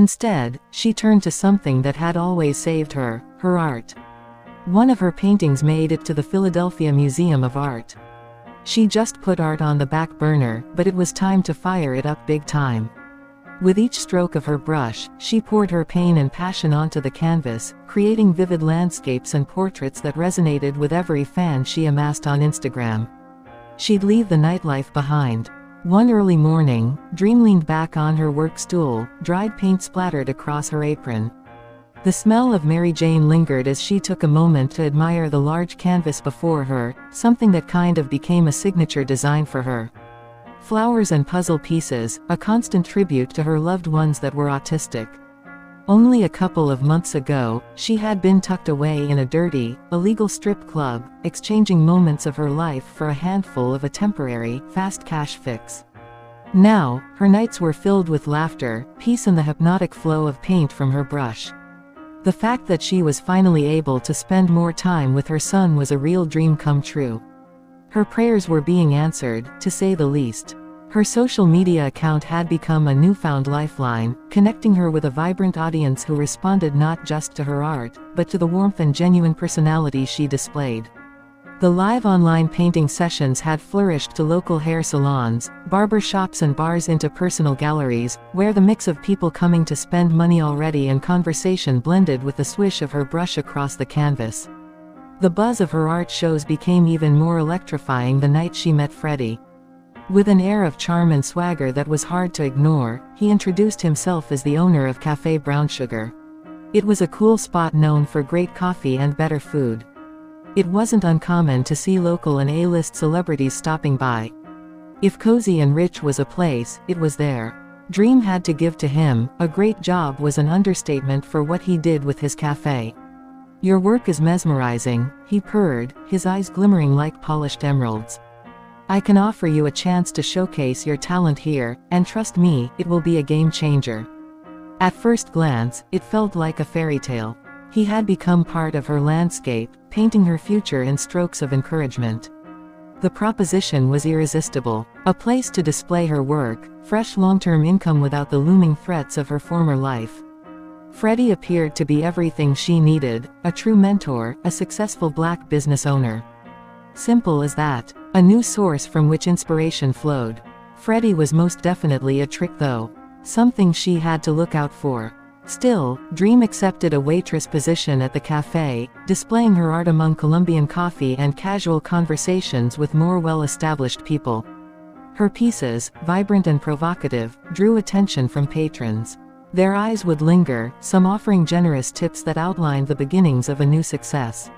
Instead, she turned to something that had always saved her, her art. One of her paintings made it to the Philadelphia Museum of Art. She just put art on the back burner, but it was time to fire it up big time. With each stroke of her brush, she poured her pain and passion onto the canvas, creating vivid landscapes and portraits that resonated with every fan she amassed on Instagram. She'd leave the nightlife behind. One early morning, Dream leaned back on her work stool, dried paint splattered across her apron. The smell of Mary Jane lingered as she took a moment to admire the large canvas before her, something that kind of became a signature design for her. Flowers and puzzle pieces, a constant tribute to her loved ones that were autistic. Only a couple of months ago, she had been tucked away in a dirty, illegal strip club, exchanging moments of her life for a handful of a temporary, fast cash fix. Now, her nights were filled with laughter, peace and the hypnotic flow of paint from her brush. The fact that she was finally able to spend more time with her son was a real dream come true. Her prayers were being answered, to say the least. Her social media account had become a newfound lifeline, connecting her with a vibrant audience who responded not just to her art, but to the warmth and genuine personality she displayed. The live online painting sessions had flourished to local hair salons, barber shops and bars into personal galleries, where the mix of people coming to spend money already and conversation blended with the swish of her brush across the canvas. The buzz of her art shows became even more electrifying the night she met Freddie. With an air of charm and swagger that was hard to ignore, he introduced himself as the owner of Café Brown Sugar. It was a cool spot known for great coffee and better food. It wasn't uncommon to see local and A-list celebrities stopping by. If cozy and rich was a place, it was there. Dream had to give to him, a great job was an understatement for what he did with his cafe. "Your work is mesmerizing," he purred, his eyes glimmering like polished emeralds. "I can offer you a chance to showcase your talent here, and trust me, it will be a game changer." At first glance, it felt like a fairy tale. He had become part of her landscape, painting her future in strokes of encouragement. The proposition was irresistible, a place to display her work, fresh long-term income without the looming threats of her former life. Freddie appeared to be everything she needed, a true mentor, a successful black business owner. Simple as that, a new source from which inspiration flowed. Freddie was most definitely a trick though. Something she had to look out for. Still, Dream accepted a waitress position at the cafe, displaying her art among Colombian coffee and casual conversations with more well-established people. Her pieces, vibrant and provocative, drew attention from patrons. Their eyes would linger, some offering generous tips that outlined the beginnings of a new success.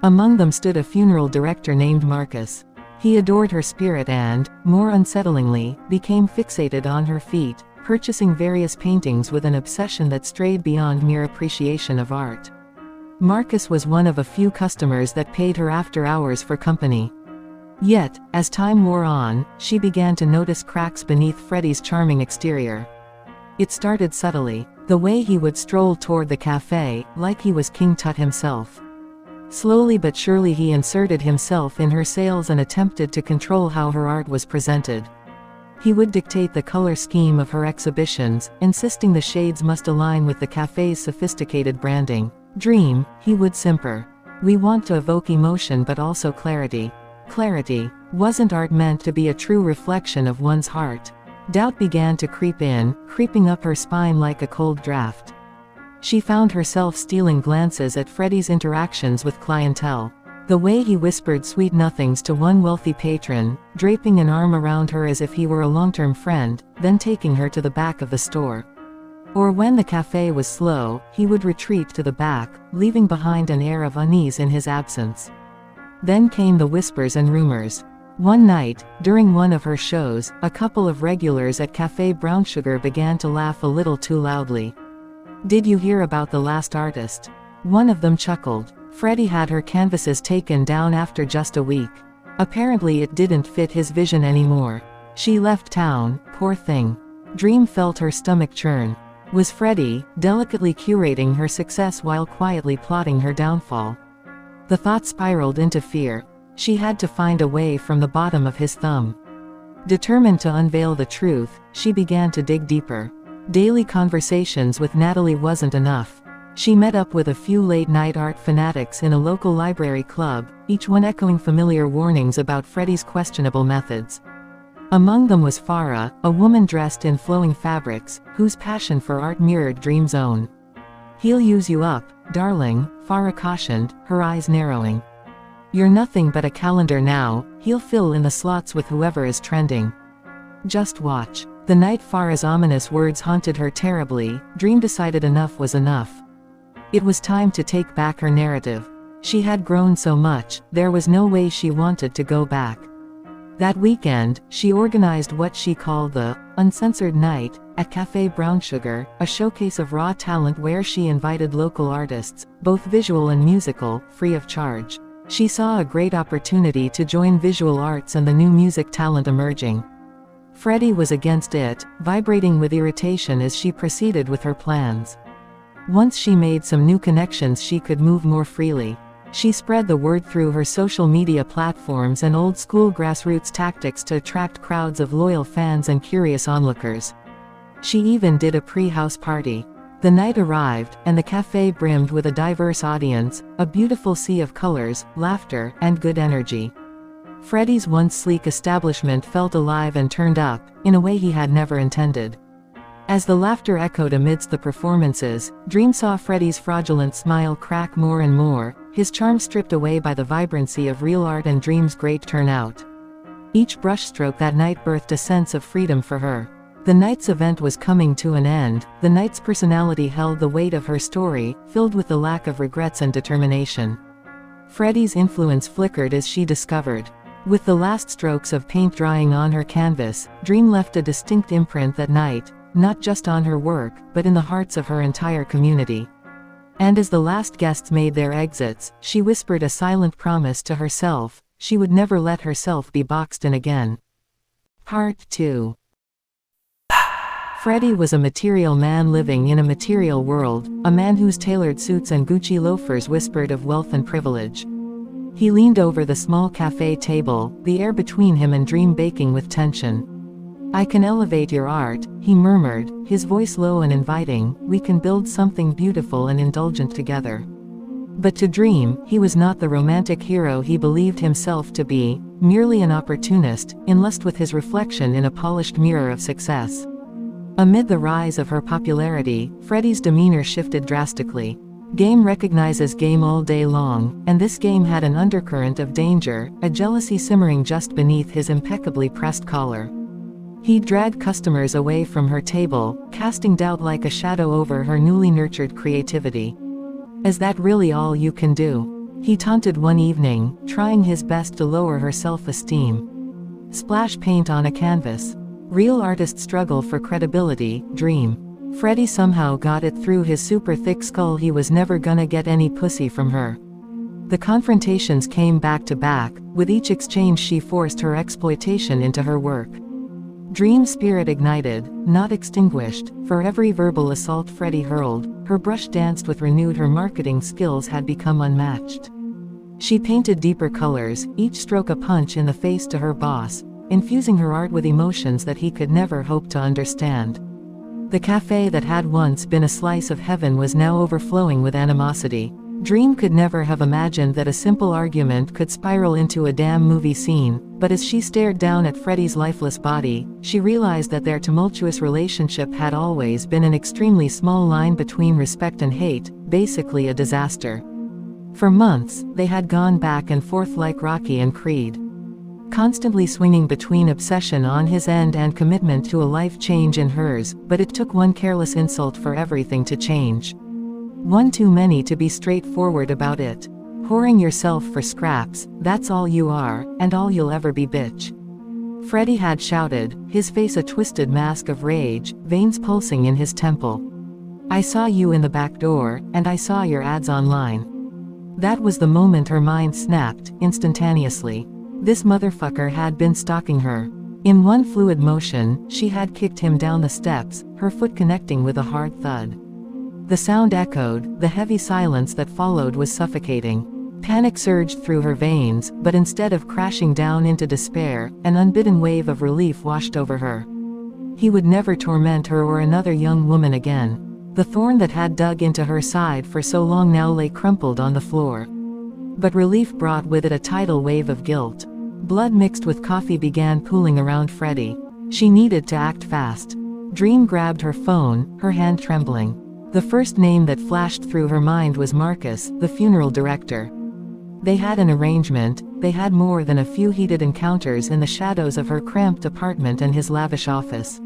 Among them stood a funeral director named Marcus. He adored her spirit and, more unsettlingly, became fixated on her feet, purchasing various paintings with an obsession that strayed beyond mere appreciation of art. Marcus was one of a few customers that paid her after hours for company. Yet, as time wore on, she began to notice cracks beneath Freddie's charming exterior. It started subtly, the way he would stroll toward the cafe, like he was King Tut himself. Slowly but surely he inserted himself in her sales and attempted to control how her art was presented. He would dictate the color scheme of her exhibitions, insisting the shades must align with the cafe's sophisticated branding. "Dream," he would simper. "We want to evoke emotion but also clarity." Clarity. Wasn't art meant to be a true reflection of one's heart? Doubt began to creep in, creeping up her spine like a cold draft. She found herself stealing glances at Freddie's interactions with clientele. The way he whispered sweet nothings to one wealthy patron, draping an arm around her as if he were a long-term friend, then taking her to the back of the store. Or when the cafe was slow, he would retreat to the back, leaving behind an air of unease in his absence. Then came the whispers and rumors. One night, during one of her shows, a couple of regulars at Café Brown Sugar began to laugh a little too loudly. "Did you hear about the last artist?" One of them chuckled. Freddie had her canvases taken down after just a week. Apparently it didn't fit his vision anymore. She left town, poor thing. Dream felt her stomach churn. Was Freddie, delicately curating her success while quietly plotting her downfall? The thought spiraled into fear. She had to find a way from the bottom of his thumb. Determined to unveil the truth, she began to dig deeper. Daily conversations with Natalie wasn't enough. She met up with a few late-night art fanatics in a local library club, each one echoing familiar warnings about Freddie's questionable methods. Among them was Farah, a woman dressed in flowing fabrics, whose passion for art mirrored Dream's own. "He'll use you up, darling," Farah cautioned, her eyes narrowing. "You're nothing but a calendar now, he'll fill in the slots with whoever is trending. Just watch." The night Farah's ominous words haunted her terribly, Dream decided enough was enough. It was time to take back her narrative. She had grown so much, there was no way she wanted to go back. That weekend, she organized what she called the Uncensored Night at Café Brown Sugar, a showcase of raw talent where she invited local artists, both visual and musical, free of charge. She saw a great opportunity to join visual arts and the new music talent emerging. Freddie was against it, vibrating with irritation as she proceeded with her plans. Once she made some new connections, she could move more freely. She spread the word through her social media platforms and old-school grassroots tactics to attract crowds of loyal fans and curious onlookers. She even did a pre-house party. The night arrived, and the café brimmed with a diverse audience, a beautiful sea of colors, laughter, and good energy. Freddie's once sleek establishment felt alive and turned up, in a way he had never intended. As the laughter echoed amidst the performances, Dream saw Freddie's fraudulent smile crack more and more, his charm stripped away by the vibrancy of real art and Dream's great turnout. Each brushstroke that night birthed a sense of freedom for her. The night's event was coming to an end, the night's personality held the weight of her story, filled with the lack of regrets and determination. Freddie's influence flickered as she discovered. With the last strokes of paint drying on her canvas, Dream left a distinct imprint that night, not just on her work, but in the hearts of her entire community. And as the last guests made their exits, she whispered a silent promise to herself: she would never let herself be boxed in again. Part 2. Freddie was a material man living in a material world, a man whose tailored suits and Gucci loafers whispered of wealth and privilege. He leaned over the small café table, the air between him and Dream baking with tension. "I can elevate your art," he murmured, his voice low and inviting. "We can build something beautiful and indulgent together." But to Dream, he was not the romantic hero he believed himself to be, merely an opportunist, in lust with his reflection in a polished mirror of success. Amid the rise of her popularity, Freddie's demeanor shifted drastically. Game recognizes game all day long, and this game had an undercurrent of danger, a jealousy simmering just beneath his impeccably pressed collar. He dragged customers away from her table, casting doubt like a shadow over her newly nurtured creativity. "Is that really all you can do?" he taunted one evening, trying his best to lower her self-esteem. Splash paint on a canvas. Real artists struggle for credibility, Dream. Freddie somehow got it through his super thick skull he was never gonna get any pussy from her. The confrontations came back to back, with each exchange she forced her exploitation into her work. Dream's spirit ignited, not extinguished. For every verbal assault Freddie hurled, her brush danced with renewed. Her marketing skills had become unmatched. She painted deeper colors, each stroke a punch in the face to her boss, infusing her art with emotions that he could never hope to understand. The cafe that had once been a slice of heaven was now overflowing with animosity. Dream could never have imagined that a simple argument could spiral into a damn movie scene, but as she stared down at Freddie's lifeless body, she realized that their tumultuous relationship had always been an extremely small line between respect and hate, basically a disaster. For months, they had gone back and forth like Rocky and Creed, constantly swinging between obsession on his end and commitment to a life change in hers, but it took one careless insult for everything to change. One too many to be straightforward about it. Whoring yourself for scraps, that's all you are, and all you'll ever be, bitch. Freddie had shouted, his face a twisted mask of rage, veins pulsing in his temple. "I saw you in the back door, and I saw your ads online." That was the moment her mind snapped, instantaneously. This motherfucker had been stalking her. In one fluid motion, she had kicked him down the steps, her foot connecting with a hard thud. The sound echoed, the heavy silence that followed was suffocating. Panic surged through her veins, but instead of crashing down into despair, an unbidden wave of relief washed over her. He would never torment her or another young woman again. The thorn that had dug into her side for so long now lay crumpled on the floor. But relief brought with it a tidal wave of guilt. Blood mixed with coffee began pooling around Freddie. She needed to act fast. Dream grabbed her phone, her hand trembling. The first name that flashed through her mind was Marcus, the funeral director. They had an arrangement. They had more than a few heated encounters in the shadows of her cramped apartment and his lavish office.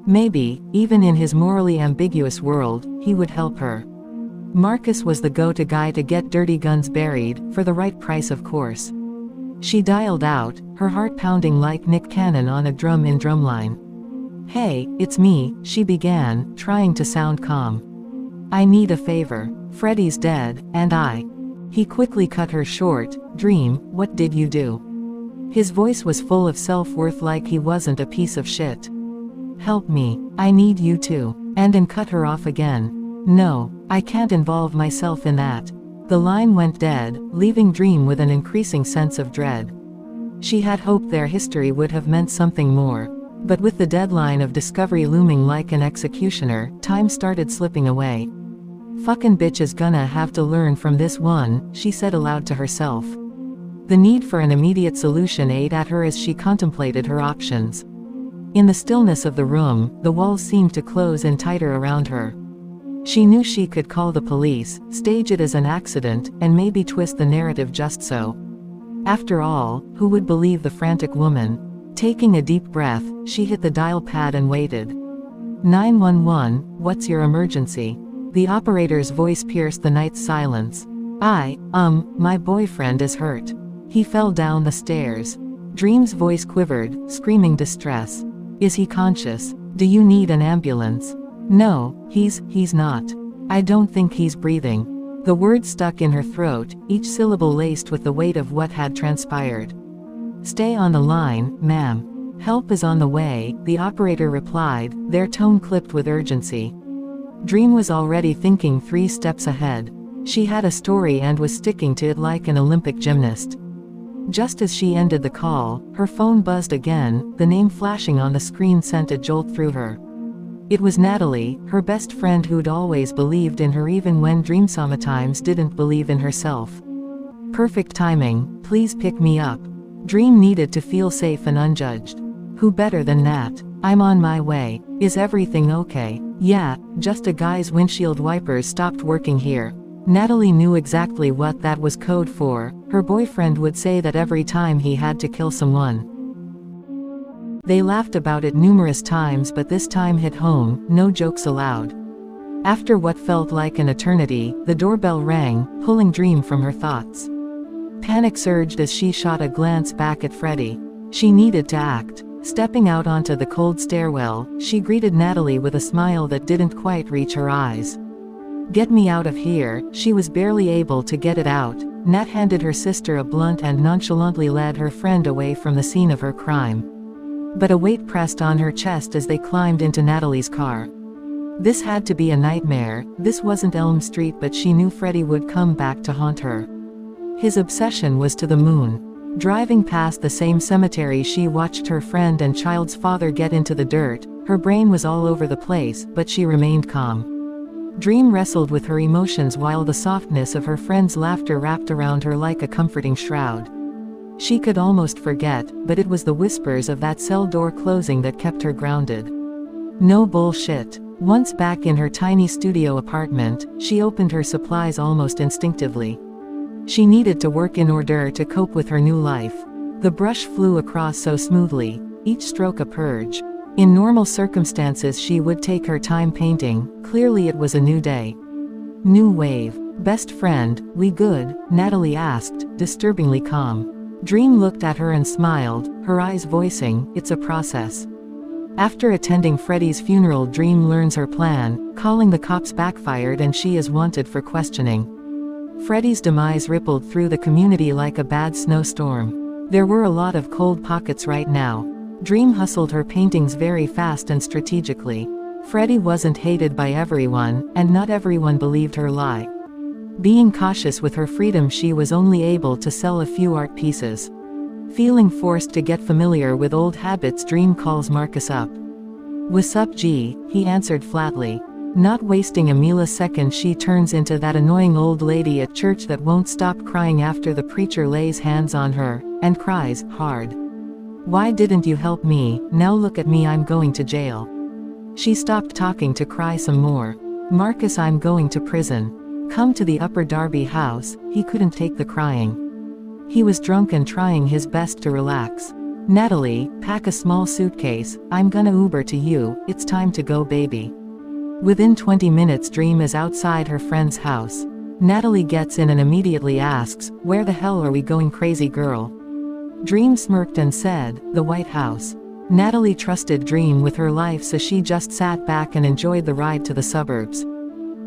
Maybe, even in his morally ambiguous world, he would help her. Marcus was the go-to guy to get dirty guns buried, for the right price of course. She dialed out, her heart pounding like Nick Cannon on a drum in drumline. "Hey, it's me," she began, trying to sound calm. "I need a favor. Freddie's dead, and He quickly cut her short. "Dream, what did you do?" His voice was full of self-worth, like he wasn't a piece of shit. "Help me. I need you to." And cut her off again. "No, I can't involve myself in that." The line went dead, leaving Dream with an increasing sense of dread. She had hoped their history would have meant something more. But with the deadline of discovery looming like an executioner, time started slipping away. "Fucking bitch is gonna have to learn from this one," she said aloud to herself. The need for an immediate solution ate at her as she contemplated her options. In the stillness of the room, the walls seemed to close in tighter around her. She knew she could call the police, stage it as an accident, and maybe twist the narrative just so. After all, who would believe the frantic woman? Taking a deep breath, she hit the dial pad and waited. 911, what's your emergency? The operator's voice pierced the night's silence. My boyfriend is hurt. He fell down the stairs. Dream's voice quivered, screaming distress. Is he conscious? Do you need an ambulance? No, he's not. I don't think he's breathing. The words stuck in her throat, each syllable laced with the weight of what had transpired. Stay on the line, ma'am. Help is on the way, the operator replied, their tone clipped with urgency. Dream was already thinking 3 steps ahead. She had a story and was sticking to it like an Olympic gymnast. Just as she ended the call, her phone buzzed again, the name flashing on the screen sent a jolt through her. It was Natalie, her best friend who'd always believed in her even when Dream sometimes didn't believe in herself. Perfect timing, please pick me up. Dream needed to feel safe and unjudged. Who better than Nat? I'm on my way. Is everything okay? Yeah, just a guy's windshield wipers stopped working here. Natalie knew exactly what that was code for. Her boyfriend would say that every time he had to kill someone. They laughed about it numerous times, but this time hit home, no jokes allowed. After what felt like an eternity, the doorbell rang, pulling Dream from her thoughts. Panic surged as she shot a glance back at Freddie. She needed to act. Stepping out onto the cold stairwell, she greeted Natalie with a smile that didn't quite reach her eyes. Get me out of here. She was barely able to get it out. Nat handed her sister a blunt and nonchalantly led her friend away from the scene of her crime. But a weight pressed on her chest as they climbed into Natalie's car. This had to be a nightmare. This wasn't Elm Street, but she knew Freddie would come back to haunt her. His obsession was to the moon. Driving past the same cemetery she watched her friend and child's father get into the dirt, her brain was all over the place, but she remained calm. Dream wrestled with her emotions while the softness of her friend's laughter wrapped around her like a comforting shroud. She could almost forget, but it was the whispers of that cell door closing that kept her grounded. No bullshit. Once back in her tiny studio apartment, she opened her supplies almost instinctively. She needed to work in order to cope with her new life. The brush flew across so smoothly, each stroke a purge. In normal circumstances she would take her time painting. Clearly it was a new day. New wave. Best friend, we good? Natalie asked, disturbingly calm. Dream looked at her and smiled, her eyes voicing, it's a process. After attending Freddie's funeral, Dream learns her plan. Calling the cops backfired and she is wanted for questioning. Freddie's demise rippled through the community like a bad snowstorm. There were a lot of cold pockets right now. Dream hustled her paintings very fast and strategically. Freddie wasn't hated by everyone, and not everyone believed her lie. Being cautious with her freedom, she was only able to sell a few art pieces. Feeling forced to get familiar with old habits, Dream calls Marcus up. "What's up, G?" he answered flatly. Not wasting a millisecond, she turns into that annoying old lady at church that won't stop crying after the preacher lays hands on her, and cries hard. "Why didn't you help me? Now look at me, I'm going to jail." She stopped talking to cry some more. "Marcus, I'm going to prison. Come to the Upper Darby house." He couldn't take the crying. He was drunk and trying his best to relax. "Natalie, pack a small suitcase, I'm gonna Uber to you, it's time to go, baby." Within 20 minutes, Dream is outside her friend's house. Natalie gets in and immediately asks, "Where the hell are we going, crazy girl?" Dream smirked and said, "The White House." Natalie trusted Dream with her life, so she just sat back and enjoyed the ride to the suburbs.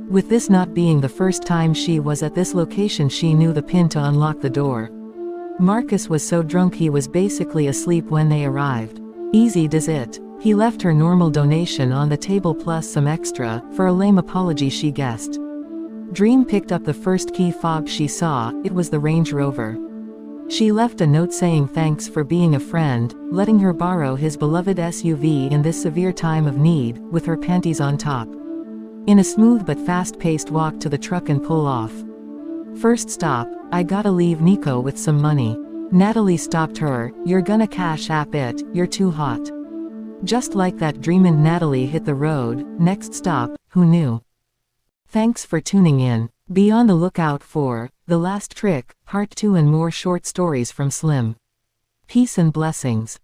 With this not being the first time she was at this location, she knew the pin to unlock the door. Marcus was so drunk he was basically asleep when they arrived. Easy does it. He left her normal donation on the table plus some extra, for a lame apology, she guessed. Dream picked up the first key fob she saw, it was the Range Rover. She left a note saying thanks for being a friend, letting her borrow his beloved SUV in this severe time of need, with her panties on top. In a smooth but fast-paced walk to the truck and pull off. "First stop, I gotta leave Nico with some money." Natalie stopped her. "You're gonna Cash App it, you're too hot." Just like that, Dream and Natalie hit the road. Next stop, who knew? Thanks for tuning in. Be on the lookout for The Last Trick, Part 2 and more short stories from Slim. Peace and blessings.